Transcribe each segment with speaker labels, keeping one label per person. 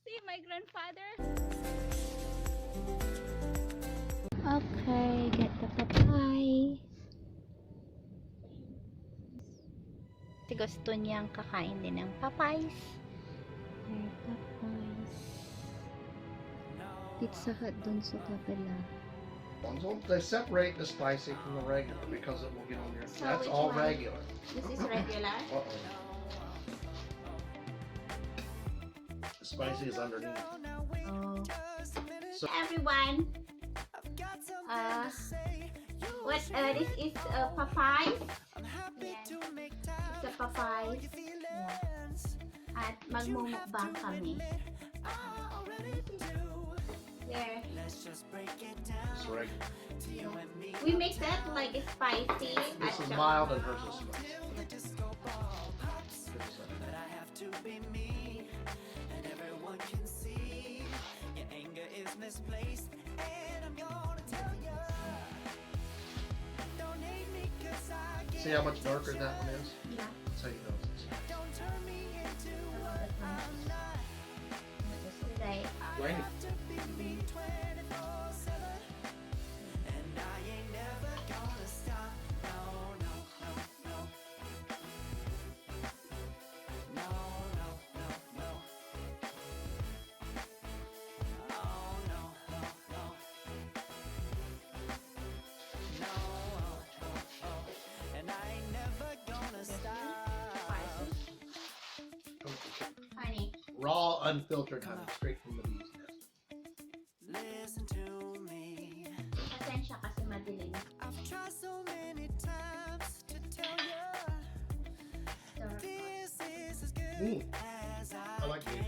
Speaker 1: See my grandfather. Okay, get the papay. Si gusto niyang kakain din ng Popeyes. Popeyes. Pizza Hut dun sa kabila.
Speaker 2: They separate the spicy from the regular because it will get on your.
Speaker 1: So
Speaker 2: That's
Speaker 1: which
Speaker 2: all
Speaker 1: one?
Speaker 2: regular.
Speaker 1: This is regular.
Speaker 2: The spicy is underneath.
Speaker 1: Oh.
Speaker 2: So
Speaker 1: Everyone. What? This is Popeyes. Yeah. It's a Popeyes. Yeah. At magmumukbang kami. There.
Speaker 2: it's regular.
Speaker 1: We make that like spicy.
Speaker 2: This is mild and hers is spicy. See how much darker that one is?
Speaker 1: Yeah.
Speaker 2: That's how you know it's
Speaker 1: Right.
Speaker 2: Right.
Speaker 1: Honey.
Speaker 2: Raw, unfiltered honey, straight from the bee's nest.
Speaker 1: Pasensya kasi madilim.
Speaker 2: I like it.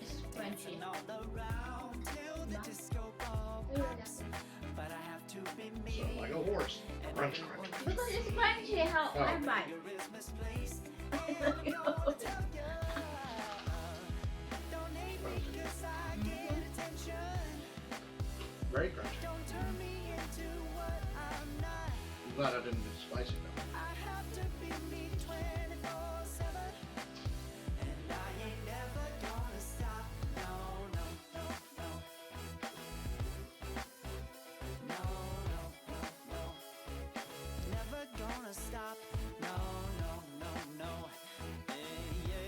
Speaker 1: It's crunchy.
Speaker 2: So like a horse. Crunch, crunch.
Speaker 1: Because it's crunchy, how
Speaker 2: Oh.
Speaker 1: I buy.
Speaker 2: Very crunchy. I'm glad I didn't do spicy though.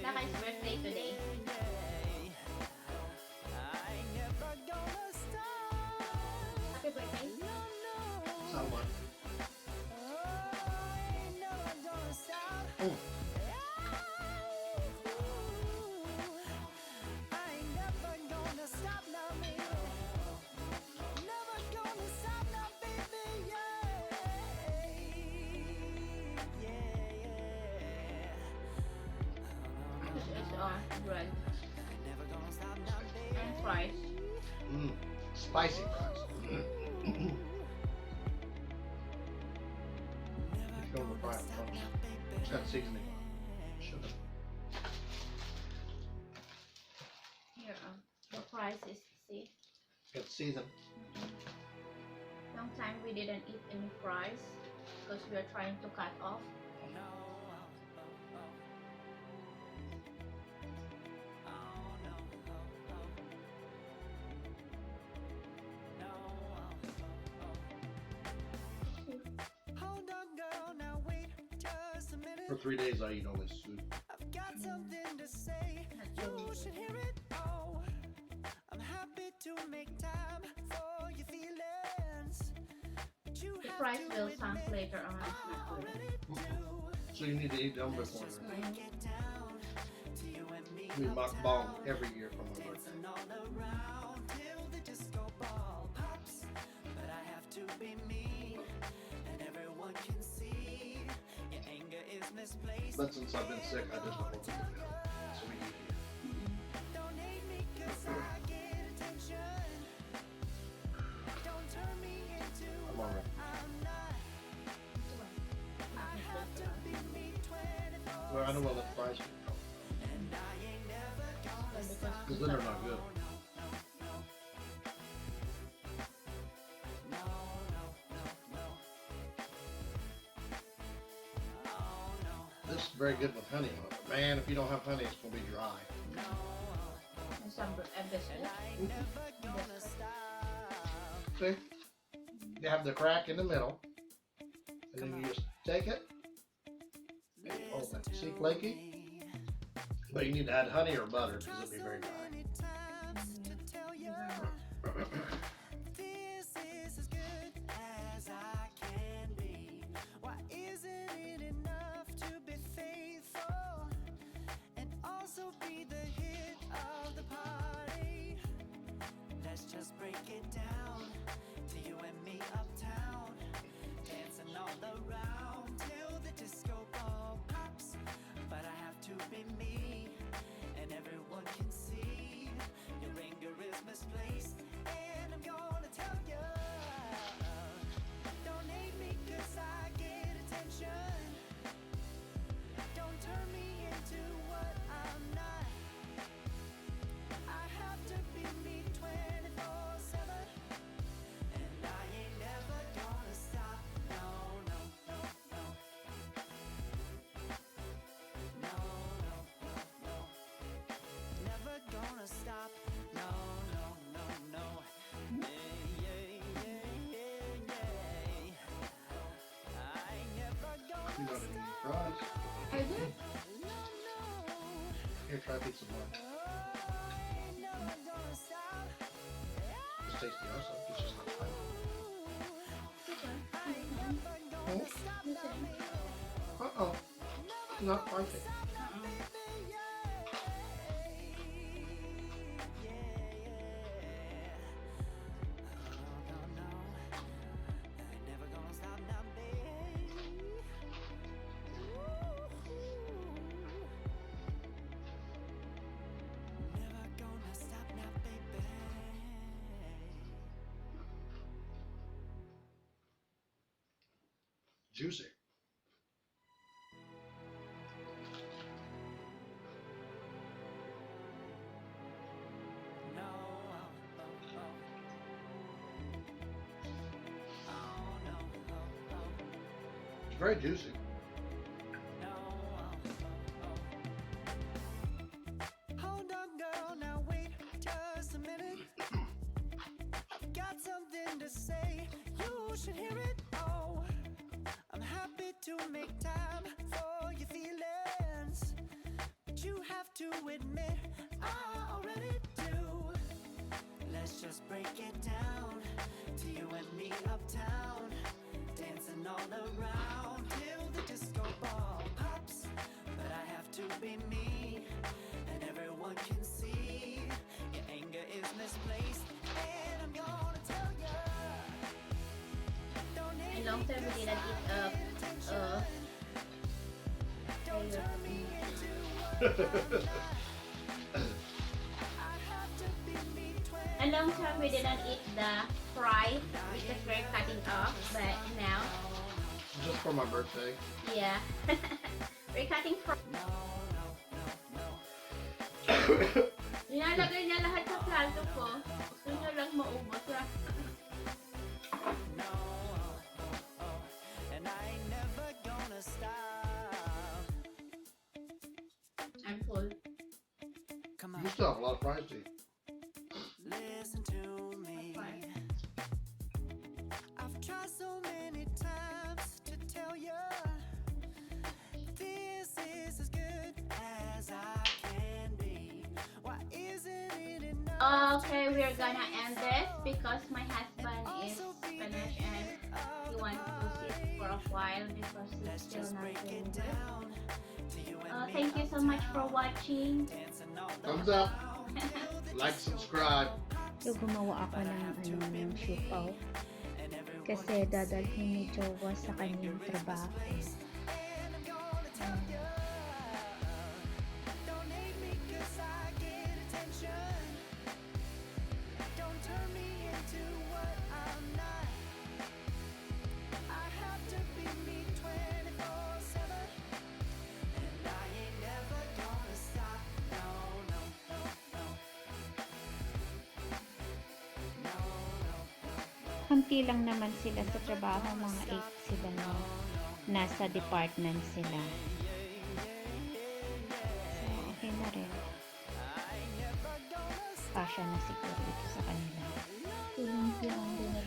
Speaker 1: Naka's birthday today. Happy birthday.
Speaker 2: Someone. Oh.
Speaker 1: This is bread. And fries.
Speaker 2: Spicy fries. Go with fries. It's got seasoning. Sugar.
Speaker 1: Here, the fries is, see?
Speaker 2: Got season.
Speaker 1: Long time we didn't eat any fries because we are trying to cut off.
Speaker 2: For 3 days I eat only soup.
Speaker 1: The fries will sunk later on. It's not good.
Speaker 2: So you need to eat them before. We mukbang every year for my birthday. But since I've been sick, I just don't want to do that. So we eat here. I'm alright. Well, I know what the fries are. Because then they're not good. This is very good with honey on it. Man, if you don't have honey, it's going to be dry.
Speaker 1: And some biscuit.
Speaker 2: See? You have the crack in the middle. And then you just take it. Oh, see, flaky? But you need to add honey or butter because it'll be very dry.
Speaker 3: Just break it down to you and me uptown, dancing all around till the disco ball pops. But I have to be me, and everyone can see your anger is misplaced. And I'm gonna tell you, don't hate me 'cause I get attention. Don't turn me into what I'm not. I have to be me 24/7, and I ain't never gonna stop. No, no, no, no. No, no, no, no. Never gonna stop. No, no, no, no. Yeah, yeah, yeah, yeah, yeah. I ain't never gonna
Speaker 2: You got any
Speaker 3: stop.
Speaker 2: fries?
Speaker 1: I did.
Speaker 3: No, no.
Speaker 2: Here, try a piece of lunch. It's tasty also. It's just not spicy. Uh-oh. Not spicy. Juicy. It's very juicy.
Speaker 3: Hold on, girl, now wait just a minute. Got something to say, you should hear it. Oh, I'm happy to make time for your feelings, but you have to admit I already do. Let's just break it down to you and me uptown, dancing all around till the disco ball pops. But I have to be me, and everyone can see your anger is misplaced. And I'm gonna tell you, don't
Speaker 1: A
Speaker 3: hate
Speaker 1: long
Speaker 3: me
Speaker 1: time we
Speaker 3: 'cause
Speaker 1: didn't
Speaker 3: I
Speaker 1: eat
Speaker 3: get attention. Don't turn me into what I'm not. I have to be me
Speaker 1: A long time we didn't eat the fries because we're cutting off, but now,
Speaker 2: Just for my birthday.
Speaker 1: yeah, we're cutting fries. Nilalagay niya lahat sa plato ko. Gusto niya lang maubos.
Speaker 3: and I ain't never gonna stop.
Speaker 1: I'm full.
Speaker 3: Come
Speaker 2: You still have a lot of fries to eat.
Speaker 3: listen to me. I've tried so many times to tell you this is as good as I can be. Why isn't it enough?
Speaker 1: Okay, we're gonna end this because my husband is finished and he wants to sit for a while because he's still not doing work. Thank you so much for watching.
Speaker 2: Thumbs up. Like, subscribe.
Speaker 4: So, gumawa ako ng siupaw. Kasi dadalhin ni Jowa sa kanyang trabaho.
Speaker 3: Don't hate me 'cause I get attention. Don't turn me into what I'm not. I have to be me 24/7, and I
Speaker 4: konti lang naman sila sa trabaho, mga 8 sila na nasa department sila. So, okay na rin. Pasya na siguro ito sa kanila.
Speaker 1: Feeling lang din